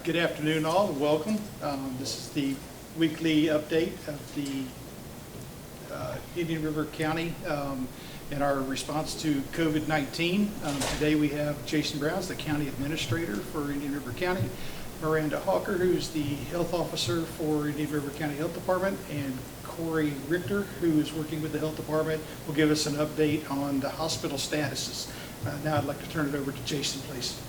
Good afternoon all, and welcome. This is the weekly update of the Indian River County in our response to COVID-19. Today we have Jason Browns, the County Administrator for Indian River County, Miranda Hawker, who's the Health Officer for Indian River County Health Department, and Corey Richter, who is working with the Health Department, will give us an update on the hospital statuses. Now I'd like to turn it over to Jason, please.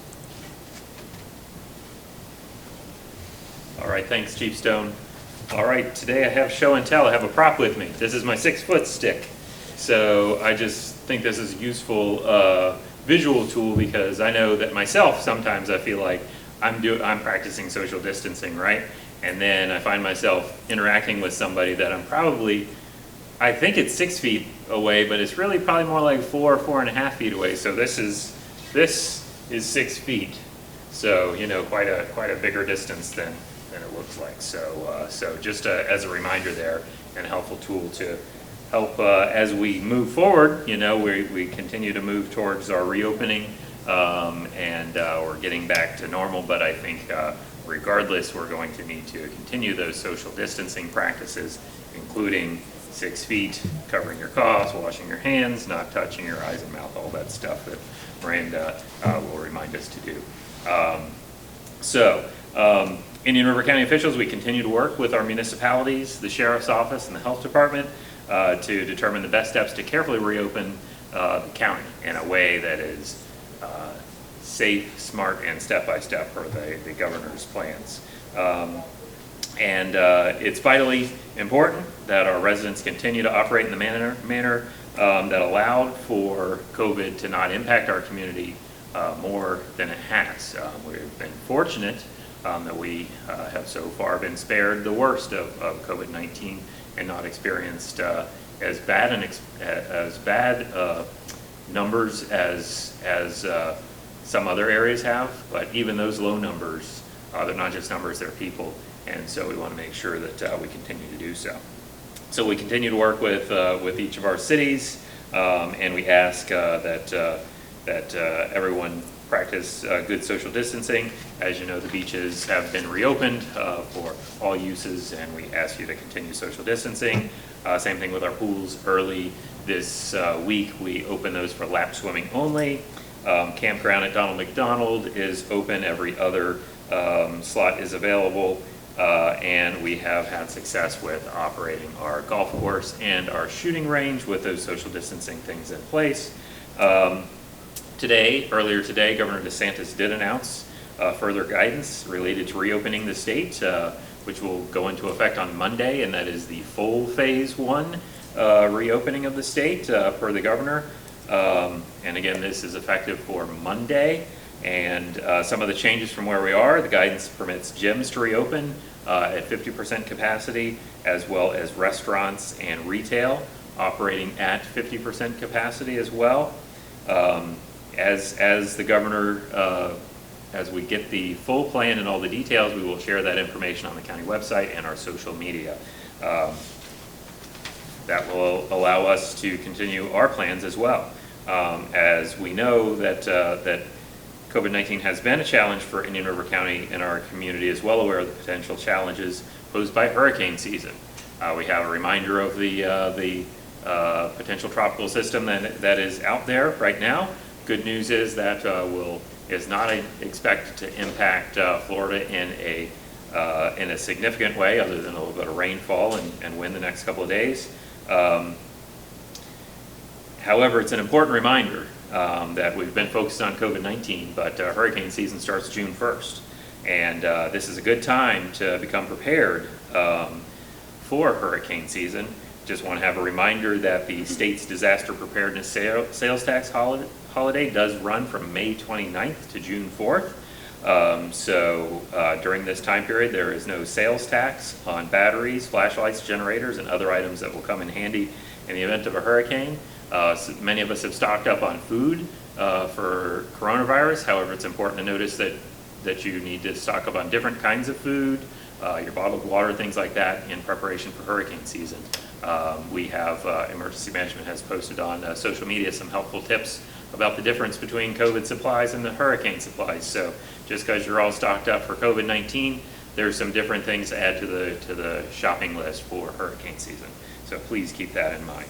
All right, thanks, Chief Stone. All right, today I have show and tell. I have a prop with me. This is my 6-foot stick. So I just think this is a useful visual tool because I know that myself, sometimes I feel like I'm practicing social distancing, right? And then I find myself interacting with somebody that I think it's 6 feet away, but it's really probably more like 4.5 feet away. So this is 6 feet. So, you know, quite a bigger distance than it looks like. So just as a reminder there, and a helpful tool to help as we move forward. You know, we continue to move towards our reopening and we're getting back to normal, but I think regardless, we're going to need to continue those social distancing practices, including 6 feet, covering your coughs, washing your hands, not touching your eyes and mouth, all that stuff that Miranda will remind us to do. Indian River County officials, we continue to work with our municipalities, the Sheriff's Office, and the Health Department to determine the best steps to carefully reopen the county in a way that is safe, smart, and step-by-step per the governor's plans. It's vitally important that our residents continue to operate in the manner that allowed for COVID to not impact our community more than it has. We've been fortunate that we have so far been spared the worst of COVID-19 and not experienced as bad numbers as some other areas have. But even those low numbers, they're not just numbers, they're people, and so we want to make sure that we continue to do so. So we continue to work with each of our cities, and we ask that everyone practice good social distancing. As you know, the beaches have been reopened for all uses, and we ask you to continue social distancing. Same thing with our pools. Early this week, we open those for lap swimming only. Campground at Donald McDonald is open. Every other slot is available, and we have had success with operating our golf course and our shooting range with those social distancing things in place. Earlier today, Governor DeSantis did announce further guidance related to reopening the state, which will go into effect on Monday, and that is the full phase 1 reopening of the state per the governor. And again, this is effective for Monday, and some of the changes from where we are, the guidance permits gyms to reopen at 50% capacity, as well as restaurants and retail operating at 50% capacity as well. As the governor, as we get the full plan and all the details, we will share that information on the county website and our social media. That will allow us to continue our plans as well. As we know that COVID-19 has been a challenge for Indian River County, and our community is well aware of the potential challenges posed by hurricane season. We have a reminder of the potential tropical system that is out there right now. Good news is that is not expected to impact Florida in a significant way, other than a little bit of rainfall and wind the next couple of days. However, it's an important reminder that we've been focused on COVID-19, but hurricane season starts June 1st, and this is a good time to become prepared for hurricane season. Just want to have a reminder that the state's disaster preparedness sales tax holiday does run from May 29th to June 4th. During this time period, there is no sales tax on batteries, flashlights, generators, and other items that will come in handy in the event of a hurricane. So many of us have stocked up on food for coronavirus. However, it's important to notice that you need to stock up on different kinds of food, your bottled water, things like that, in preparation for hurricane season. We have emergency management has posted on social media some helpful tips about the difference between COVID supplies and the hurricane supplies. So just because you're all stocked up for COVID-19, there's some different things to add to the shopping list for hurricane season. So please keep that in mind.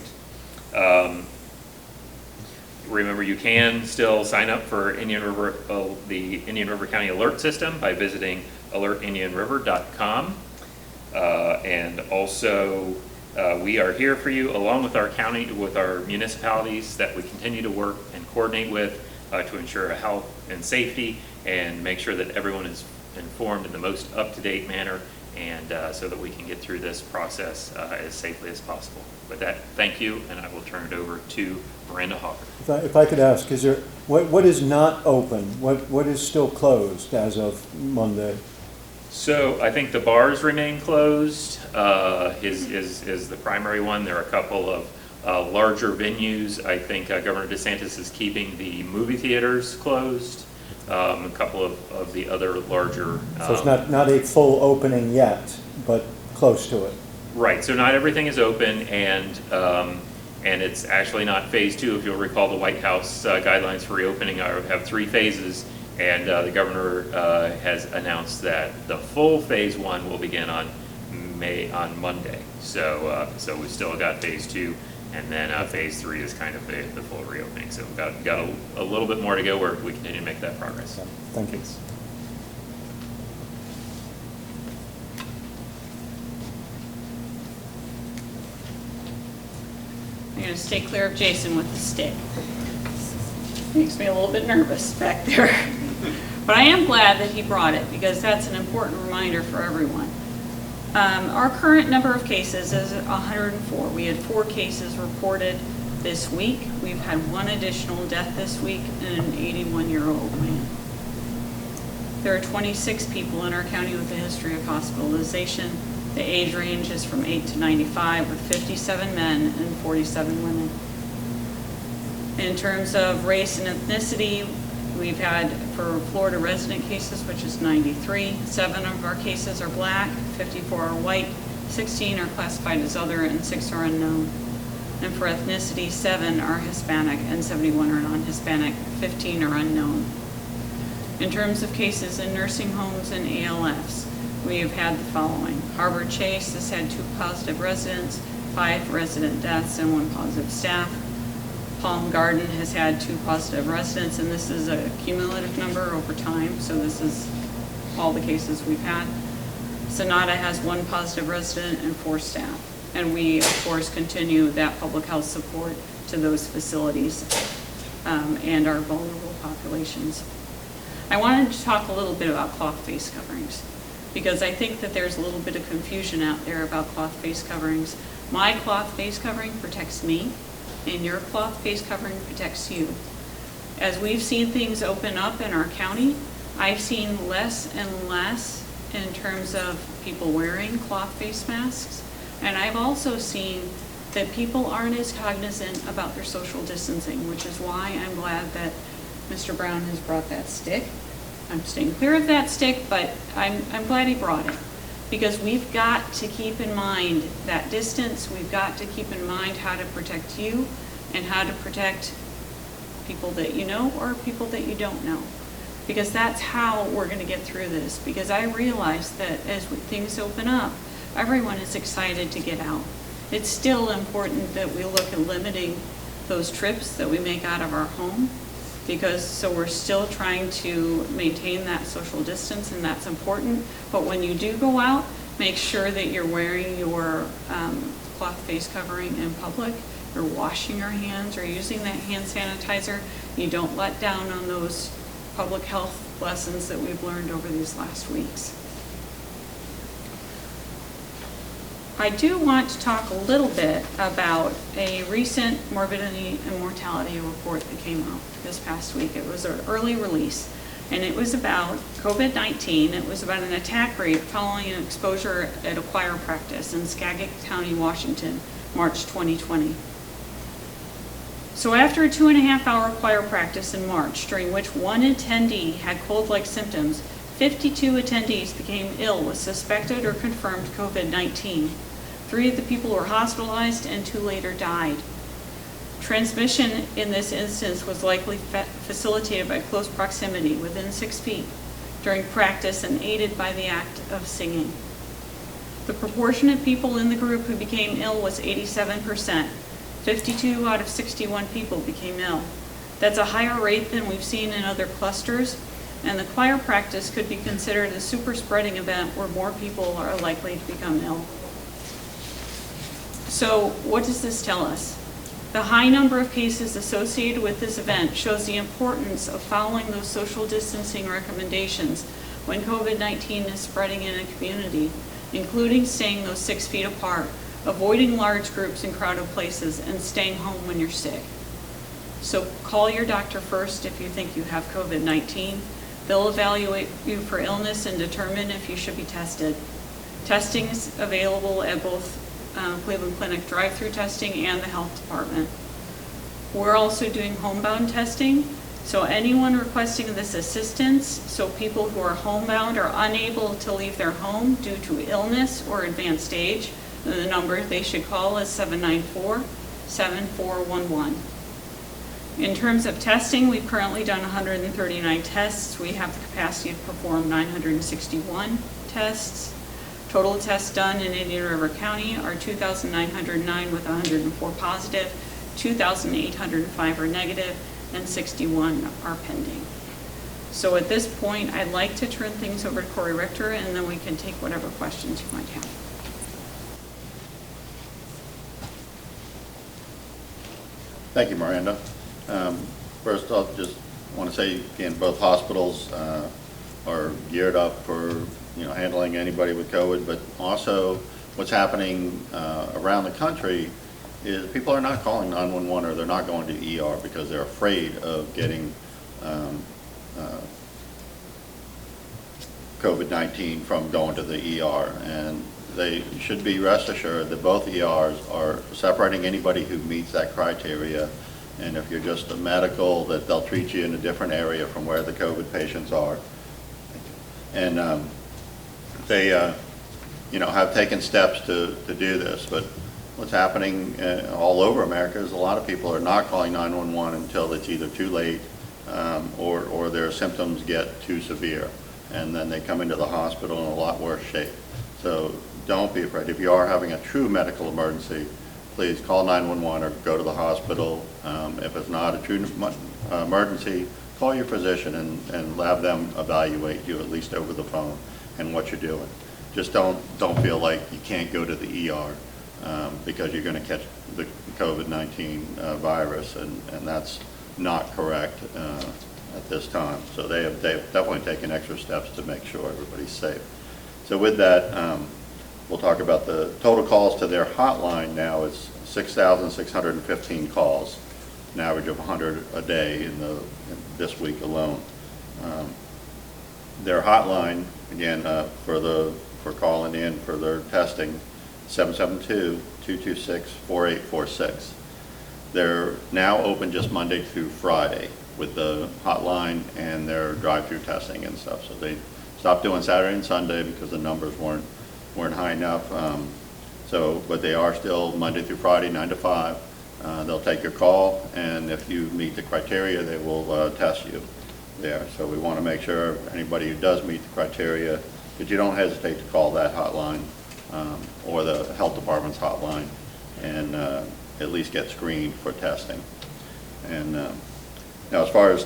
Remember, you can still sign up for the Indian River County Alert System by visiting alertindianriver.com. And also, we are here for you, along with our county, with our municipalities that we continue to work and coordinate with to ensure health and safety and make sure that everyone is informed in the most up-to-date manner, and so that we can get through this process as safely as possible. With that, thank you, and I will turn it over to Miranda Hawker. If I could ask, is there what is not open? What is still closed as of Monday? So I think the bars remain closed, is the primary one. There are a couple of larger venues. I think Governor DeSantis is keeping the movie theaters closed. A couple of the other larger. So it's not a full opening yet, but close to it. Right. So not everything is open, and it's actually not phase 2. If you'll recall, the White House guidelines for reopening have 3 phases. And the governor has announced that the full phase 1 will begin on Monday. So we've still got phase 2, and then phase 3 is kind of the full reopening. So we've got a little bit more to go where we continue to make that progress. Thank you. I'm going to stay clear of Jason with the stick. Makes me a little bit nervous back there. But I am glad that he brought it, because that's an important reminder for everyone. Our current number of cases is 104. We had 4 cases reported this week. We've had 1 additional death this week, and an 81-year-old man. There are 26 people in our county with a history of hospitalization. The age range is from 8 to 95, with 57 men and 47 women. In terms of race and ethnicity, we've had, for Florida resident cases, which is 93, 7 of our cases are black, 54 are white, 16 are classified as other, and 6 are unknown. And for ethnicity, 7 are Hispanic and 71 are non-Hispanic, 15 are unknown. In terms of cases in nursing homes and ALFs, we have had the following. Harbor Chase has had 2 positive residents, 5 resident deaths, and 1 positive staff. Palm Garden has had 2 positive residents, and this is a cumulative number over time, so this is all the cases we've had. Sonata has 1 positive resident and 4 staff. And we, of course, continue that public health support to those facilities and our vulnerable populations. I wanted to talk a little bit about cloth face coverings, because I think that there's a little bit of confusion out there about cloth face coverings. My cloth face covering protects me, and your cloth face covering protects you. As we've seen things open up in our county, I've seen less and less in terms of people wearing cloth face masks, and I've also seen that people aren't as cognizant about their social distancing, which is why I'm glad that Mr. Brown has brought that stick. I'm staying clear of that stick, but I'm glad he brought it, because we've got to keep in mind that distance. We've got to keep in mind how to protect you and how to protect people that you know or people that you don't know, because that's how we're going to get through this. Because I realize that as things open up, everyone is excited to get out. It's still important that we look at limiting those trips that we make out of our home, because so we're still trying to maintain that social distance, and that's important. But when you do go out, make sure that you're wearing your cloth face covering in public, you're washing your hands or using that hand sanitizer. You don't let down on those public health lessons that we've learned over these last weeks. I do want to talk a little bit about a recent morbidity and mortality report that came out this past week. It was an early release, and it was about COVID-19. It was about an attack rate following an exposure at a choir practice in Skagit County, Washington, March 2020. So after a 2.5-hour choir practice in March, during which 1 attendee had cold-like symptoms, 52 attendees became ill with suspected or confirmed COVID-19. 3 of the people were hospitalized and 2 later died. Transmission in this instance was likely facilitated by close proximity within 6 feet. during practice and aided by the act of singing. The proportion of people in the group who became ill was 87%. 52 out of 61 people became ill. That's a higher rate than we've seen in other clusters, and the choir practice could be considered a super spreading event where more people are likely to become ill. So what does this tell us? The high number of cases associated with this event shows the importance of following those social distancing recommendations when COVID-19 is spreading in a community, including staying those 6 feet apart, avoiding large groups in crowded places, and staying home when you're sick. So call your doctor first if you think you have COVID-19. They'll evaluate you for illness and determine if you should be tested. Testing is available at both Cleveland Clinic drive-through testing and the health department. We're also doing homebound testing. So anyone requesting this assistance, so people who are homebound are unable to leave their home due to illness or advanced age, the number they should call is 794-7411. In terms of testing, we've currently done 139 tests. We have the capacity to perform 961 tests. Total tests done in Indian River County are 2,909 with 104 positive, 2,805 are negative, and 61 are pending. So at this point, I'd like to turn things over to Corey Richter, and then we can take whatever questions you might have. Thank you, Miranda. First off, just want to say again, both hospitals are geared up for handling anybody with COVID, but also what's happening around the country is people are not calling 911 or they're not going to ER because they're afraid of getting COVID-19 from going to the ER. And they should be rest assured that both ERs are separating anybody who meets that criteria. And if you're just a medical, that they'll treat you in a different area from where the COVID patients are. And they have taken steps to do this. But what's happening all over America is a lot of people are not calling 911 until it's either too late or their symptoms get too severe. And then they come into the hospital in a lot worse shape. So don't be afraid. If you are having a true medical emergency, please call 911 or go to the hospital. If it's not a true emergency, call your physician and have them evaluate you, at least over the phone, and what you're doing. Just don't feel like you can't go to the ER because you're going to catch the COVID-19 virus, and that's not correct at this time. So they've definitely taken extra steps to make sure everybody's safe. So with that, we'll talk about the total calls to their hotline now is 6,615 calls, an average of 100 a day in this week alone. Their hotline, again, for calling in for their testing, 772-226-4846. They're now open just Monday through Friday with the hotline and their drive-through testing and stuff. So they stopped doing Saturday and Sunday because the numbers weren't high enough. But they are still Monday through Friday, 9 to 5. They'll take your call, and if you meet the criteria, they will test you there. So we want to make sure anybody who does meet the criteria, that you don't hesitate to call that hotline or the health department's hotline and at least get screened for testing. And now as far as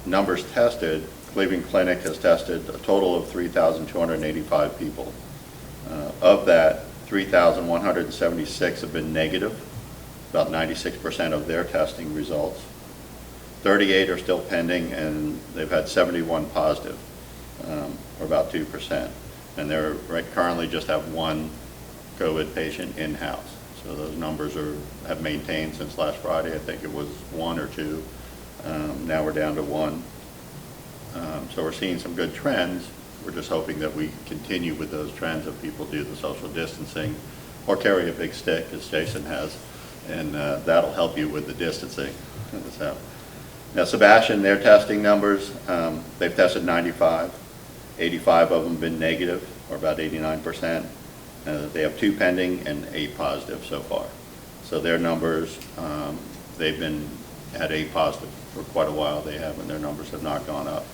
numbers tested, Cleveland Clinic has tested a total of 3,285 people. Of that, 3,176 have been negative, about 96% of their testing results. 38 are still pending, and they've had 71 positive, or about 2%. And they're currently just have one COVID patient in-house. So those numbers have maintained since last Friday. I think it was 1 or 2. Now we're down to 1. So we're seeing some good trends. We're just hoping that we continue with those trends of people do the social distancing or carry a big stick, as Jason has, and that'll help you with the distancing. So, now Sebastian, their testing numbers, they've tested 95. 85 of them been negative, or about 89%. They have 2 pending and 8 positive so far. So their numbers, they've been at 8 positive for quite a while. They have, and their numbers have not gone up.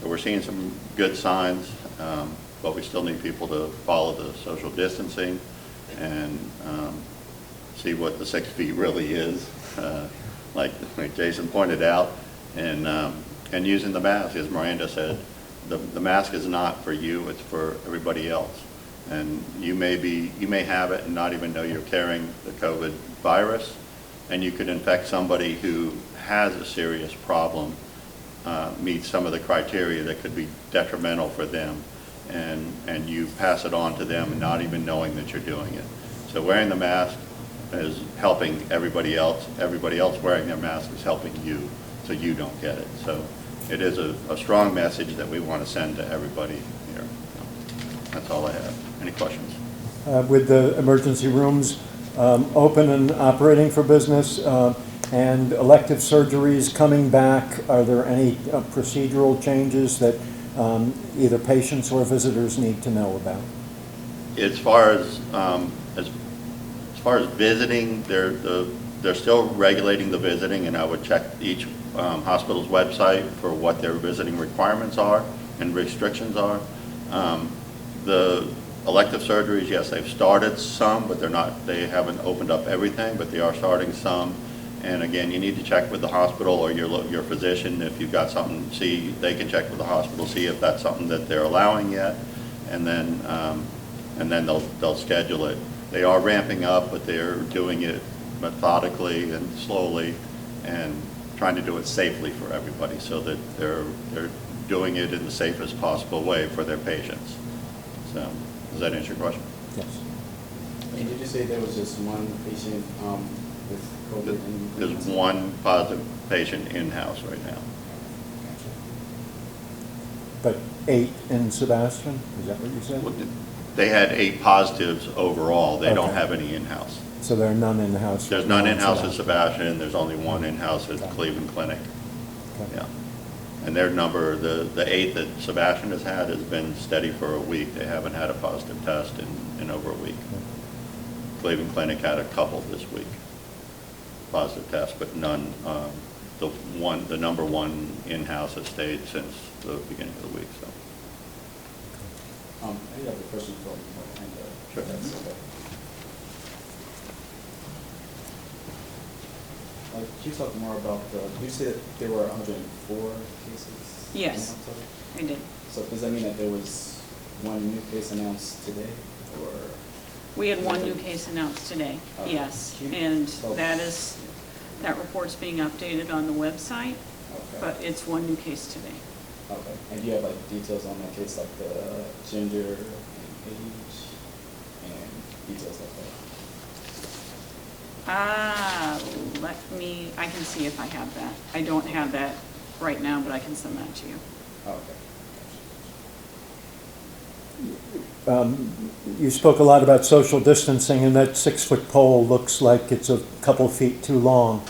So we're seeing some good signs, but we still need people to follow the social distancing and see what the 6 feet really is, like Jason pointed out, and using the mask, as Miranda said. The mask is not for you, it's for everybody else. And you may have it and not even know you're carrying the COVID virus, and you could infect somebody who has a serious problem, meets some of the criteria that could be detrimental for them, and you pass it on to them and not even knowing that you're doing it. So wearing the mask is helping everybody else. Everybody else wearing their mask is helping you, so you don't get it. So it is a strong message that we want to send to everybody here. That's all I have. Any questions? With the emergency rooms open and operating for business, and elective surgeries coming back, are there any procedural changes that either patients or visitors need to know about? As far as visiting, they're still regulating the visiting, and I would check each hospital's website for what their visiting requirements are and restrictions are. The elective surgeries, yes, they've started some, but they haven't opened up everything, but they are starting some. And again, you need to check with the hospital or your physician. If you've got something, they can check with the hospital, see if that's something that they're allowing yet, and then they'll schedule it. They are ramping up, but they're doing it methodically and slowly and trying to do it safely for everybody, so that they're doing it in the safest possible way for their patients. So, does that answer your question? Yes. And did you say there was just one patient with COVID? There's one positive patient in-house right now. But 8 in Sebastian, is that what you said? They had 8 positives overall. They don't Okay. have any in-house. So there are none in-house? There's none in-house at Sebastian. There's only one in-house at Cleveland Clinic. Okay. Yeah. And their number, the 8 that Sebastian has had, has been steady for a week. They haven't had a positive test in over a week. Cleveland Clinic had a couple this week, positive tests, but none. The number one in-house has stayed since the beginning of the week. So. I do have a question for Miranda. Sure. That's okay. Can you talk more about you said there were 104 cases? Yes. in October? I did. So does that mean that there was one new case announced today, or? We had one new case announced today, Okay. yes. Can you- And Oh. that report's being updated on the website, Okay. but it's one new case today. Okay. And do you have like details on that case, like the gender and age and details like that? I can see if I have that. I don't have that right now, but I can send that to you. Okay. You spoke a lot about social distancing, and that 6-foot pole looks like it's a couple feet too long.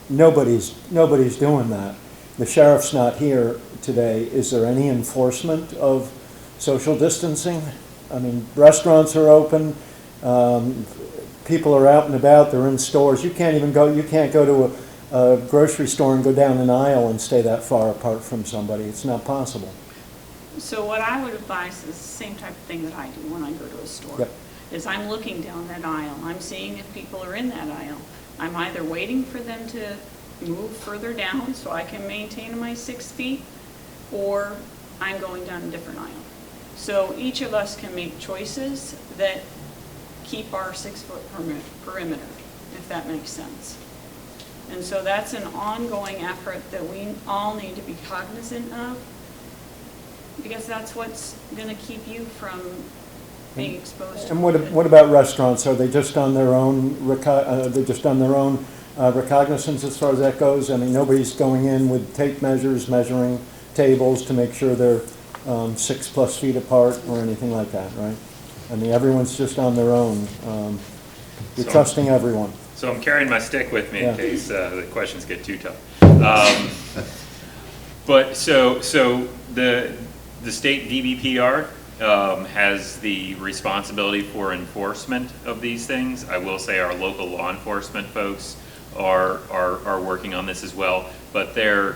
Nobody's doing that. The sheriff's not here today. Is there any enforcement of social distancing? I mean, restaurants are open. People are out and about. They're in stores. You can't go to a grocery store and go down an aisle and stay that far apart from somebody. It's not possible. So what I would advise is the same type of thing that I do when I go to a store. Yep. Is I'm looking down that aisle. I'm seeing if people are in that aisle. I'm either waiting for them to move further down so I can maintain my 6 feet, or I'm going down a different aisle. So each of us can make choices that keep our 6-foot perimeter, if that makes sense. And so that's an ongoing effort that we all need to be cognizant of, because that's what's going to keep you from being exposed to And COVID. what about restaurants? Are they just on their own recognizance as far as that goes? I mean, nobody's going in with tape measures, measuring tables to make sure they're 6+ feet apart or anything like that, right? I mean, everyone's just on their own. You're So- trusting everyone. So I'm carrying my stick with me in Yeah. case the questions get too tough. But so the state DBPR has the responsibility for enforcement of these things. I will say our local law enforcement folks are working on this as well, but they're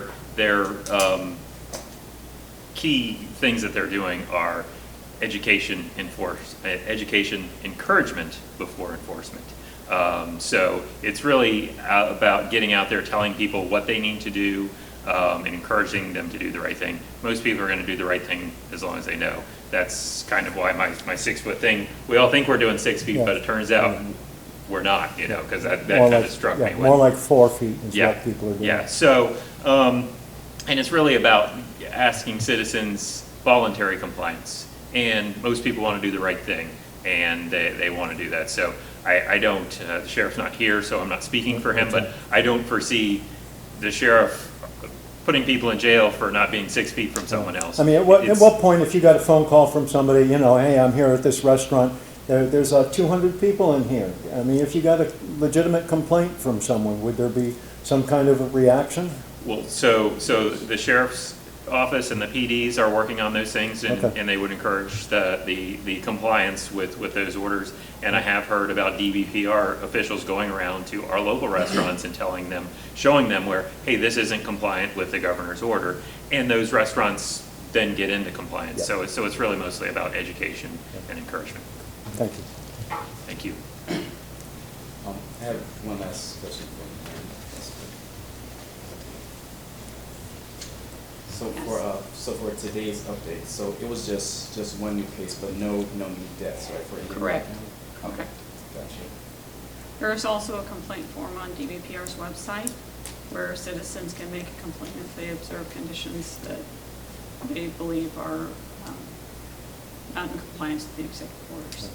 key things that they're doing are education, education encouragement before enforcement. So it's really about getting out there, telling people what they need to do, and encouraging them to do the right thing. Most people are going to do the right thing as long as they know. That's kind of why my 6 foot thing, we all think we're doing 6 feet, Yeah. but it turns out we're not, you know, because that More kind of like- struck yeah, me. More like 4 feet is Yeah, what people are doing. yeah, so, and it's really about asking citizens voluntary compliance. And most people want to do the right thing, and they want to do that. So I don't, the sheriff's not here, so I'm not speaking for him, but I don't foresee the sheriff putting people in jail for not being 6 feet from someone else. I mean, at what point, if you got a phone call from somebody, you know, hey, I'm here at this restaurant, there's 200 people in here. I mean, if you got a legitimate complaint from someone, would there be some kind of a reaction? Well, so the sheriff's office and the PDs are working on those things, and, Okay. and they would encourage the compliance with those orders. And I have heard about DBPR officials going around to our local restaurants and telling them, showing them where, hey, this isn't compliant with the governor's order, and those restaurants then get into compliance. Yeah. So it's really mostly about education and encouragement. Thank you. Thank you. I have one last question for you. So for today's update, so it was just one new case, but no new deaths, right? For Indian Correct. County? Okay, gotcha. There's also a complaint form on DBPR's website where citizens can make a complaint if they observe conditions that they believe are not in compliance with the executive orders.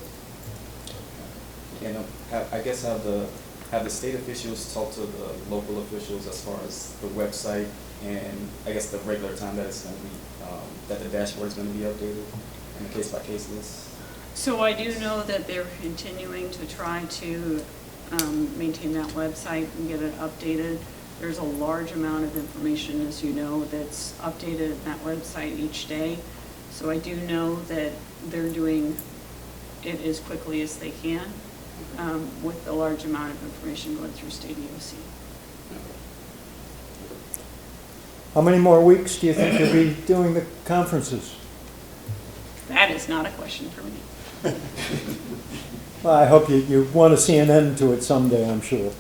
And I guess have the state officials talked to the local officials as far as the website and I guess the regular time that it's going to be, that the dashboard is going to be updated on a case-by-case list? So I do know that they're continuing to try to maintain that website and get it updated. There's a large amount of information, as you know, that's updated on that website each day. So I do know that they're doing it as quickly as they can with the large amount of information going through state EOC. How many more weeks do you think you'll be doing the conferences? That is not a question for me. Well, I hope you want to see an end to it someday, I'm sure.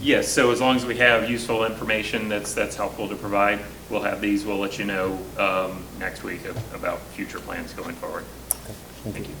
Yes, so as long as we have useful information that's helpful to provide, we'll have these. We'll let you know next week about future plans going forward. Okay, thank you.